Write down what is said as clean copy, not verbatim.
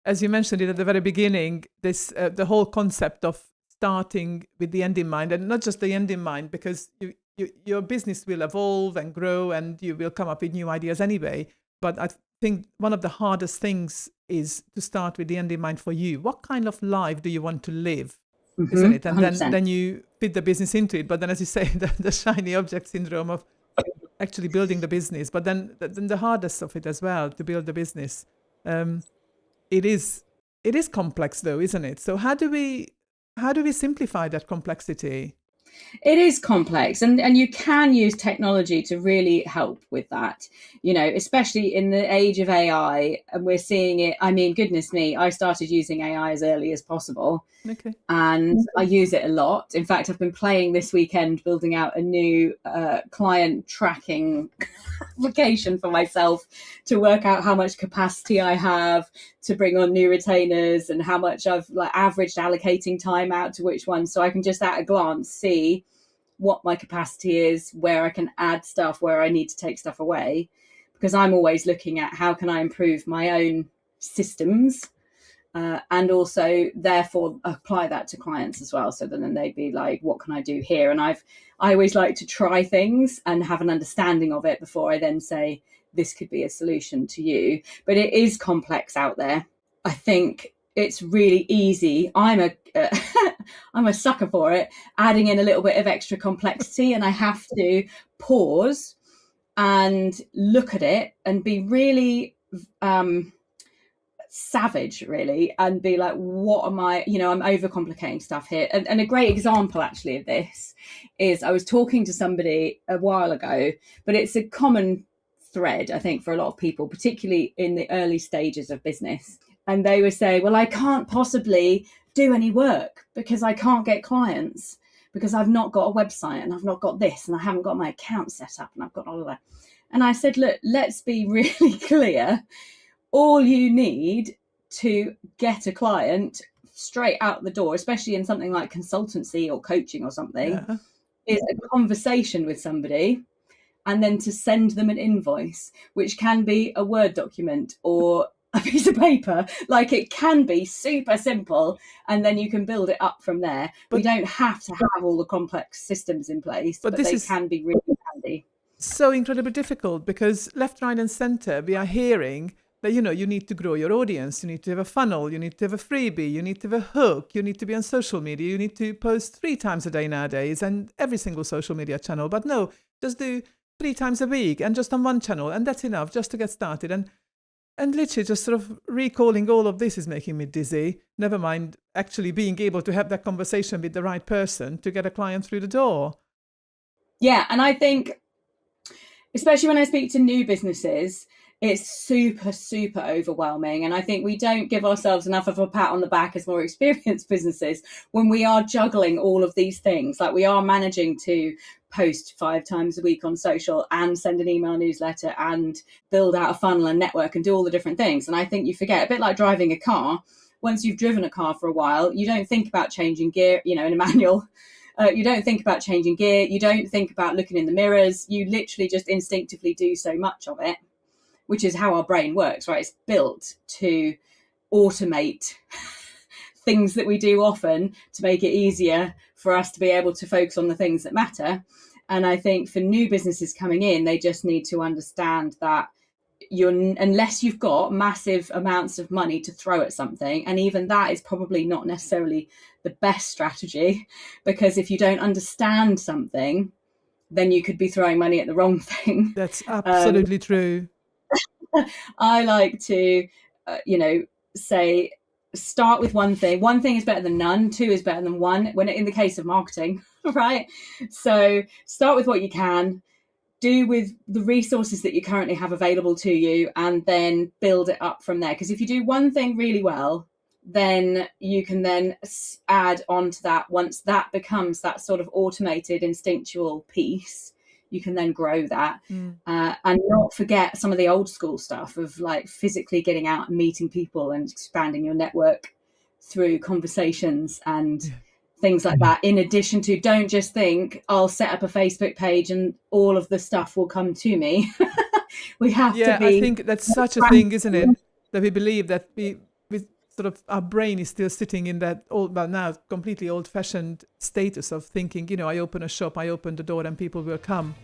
as you mentioned it at the very beginning, this the whole concept of starting with the end in mind, and not just the end in mind, because your business will evolve and grow, and you will come up with new ideas anyway. But I think one of the hardest things is to start with the end in mind for you. What kind of life do you want to live? Isn't it? And then 100%. then you fit the business into it. But then, as you say, the shiny object syndrome of actually building the business. But then the hardest of it as well, to build the business. Um, it is complex though, isn't it? So how do we simplify that complexity? It is complex, and you can use technology to really help with that, especially in the age of AI. And we're seeing it. I mean, goodness me, I started using AI as early as possible, Okay. and I use it a lot. In fact, I've been playing this weekend building out a new client tracking application for myself to work out how much capacity I have to bring on new retainers and how much I've averaged allocating time out to which one, so I can just at a glance see what my capacity is, where I can add stuff, where I need to take stuff away, because I'm always looking at how can I improve my own systems, and also therefore apply that to clients as well, so that then they'd be like, what can I do here? And I always like to try things and have an understanding of it before I then say this could be a solution to you. But it is complex out there. I think it's really easy. I'm a sucker for it, adding in a little bit of extra complexity, and I have to pause and look at it and be really savage, really, and be like, what am I, I'm overcomplicating stuff here. And a great example actually of this is, I was talking to somebody a while ago, but it's a common thread, I think, for a lot of people, particularly in the early stages of business. And they were saying, well, I can't possibly do any work because I can't get clients, because I've not got a website and I've not got this and I haven't got my account set up and I've got all of that. And I said, look, let's be really clear. All you need to get a client straight out the door, especially in something like consultancy or coaching or something, Yeah. is a conversation with somebody, and then to send them an invoice, which can be a Word document or a piece of paper. Like, it can be super simple, and then you can build it up from there. We But don't have to have all the complex systems in place, but but this they is can be really handy. so incredibly difficult, because left, right, and center we are hearing that you need to grow your audience, you need to have a funnel, you need to have a freebie, you need to have a hook, you need to be on social media, you need to post 3 times a day nowadays, and every single social media channel. But no, just do 3 times a week and just on one channel, and that's enough just to get started. And literally just sort of recalling all of this is making me dizzy. Never mind actually being able to have that conversation with the right person to get a client through the door. Yeah, and I think, especially when I speak to new businesses, it's super, super overwhelming. And I think we don't give ourselves enough of a pat on the back as more experienced businesses when we are juggling all of these things. Like, we are managing to post 5 times a week on social and send an email newsletter and build out a funnel and network and do all the different things. And I think you forget, a bit like driving a car. Once you've driven a car for a while, you don't think about changing gear, in a manual. You don't think about changing gear. You don't think about looking in the mirrors. You literally just instinctively do so much of it, which is how our brain works, right? It's built to automate things that we do often to make it easier for us to be able to focus on the things that matter. And I think for new businesses coming in, they just need to understand that unless you've got massive amounts of money to throw at something, and even that is probably not necessarily the best strategy, because if you don't understand something, then you could be throwing money at the wrong thing. That's absolutely true. I like to, say, start with one thing. One thing is better than none. 2 is better than 1. When in the case of marketing, right? So start with what you can do with the resources that you currently have available to you, and then build it up from there. Because if you do one thing really well, then you can then add on to that. Once that becomes that sort of automated instinctual piece, you can then grow that. And not forget some of the old school stuff of like physically getting out and meeting people and expanding your network through conversations and things like that. In addition to, don't just think I'll set up a Facebook page and all of the stuff will come to me. We have to be. I think that's such a thing, isn't it? That we believe that sort of our brain is still sitting in that old, well, now completely old-fashioned status of thinking, I open a shop, I open the door, and people will come.